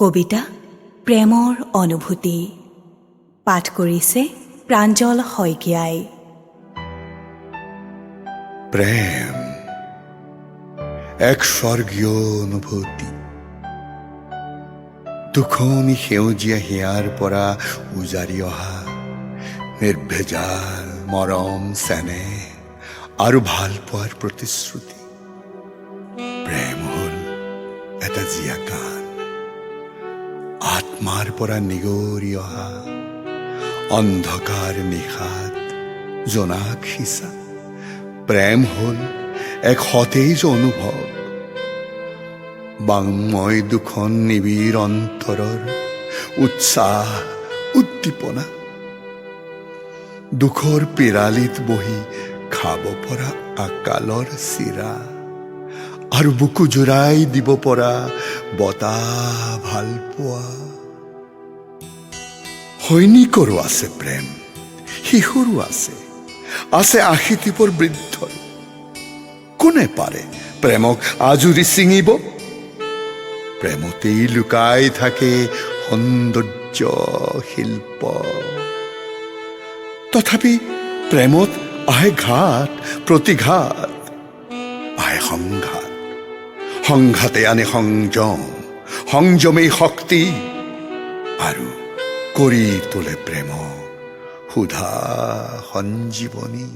কবিতা প্ৰেমৰ অনুভূতি পাঠ কৰিছে প্ৰাঞ্জল শইকীয়াই। প্ৰেম এক স্বৰ্গীয় অনুভূতি। দুখনি সেউজীয়া হিয়াৰ পৰা উজাৰি অহা নিৰ্ভেজাল মৰম চেনেহ আৰু ভাল পোৱাৰ প্ৰতিশ্ৰুতি। প্ৰেম হ'ল এটা জীয়া গান, আত্মাৰ পৰা নিগৰি অহা অন্ধকাৰ নিশাত জোনাক সিঁচা। প্ৰেম হ'ল এক সতেজ অনুভৱ, বাংময় দুখন নিবিড় অন্তৰৰ উৎসাহ উদ্দীপনা। দুখৰ পিৰালিত বহি খাব পৰা আকালৰ চিৰা আৰু বুকু জোৰাই দিব পৰা বতাহ ভাল পোৱা। সৈনিকৰো আছে প্ৰেম, শিশুৰো আছে, আছে আশীতিপৰ বৃদ্ধৰ। কোনে পাৰে প্ৰেমক আজুৰি ছিঙিব? প্ৰেমতেই লুকাই থাকে সৌন্দৰ্য শিল্প। তথাপি প্ৰেমত আহে ঘাত প্ৰতিঘাত, আহে সংঘাত। সংঘাতে আনে সংযম, সংযমেই শক্তি আৰু কৰি তোলে প্ৰেমক সুধা সঞ্জীৱনী।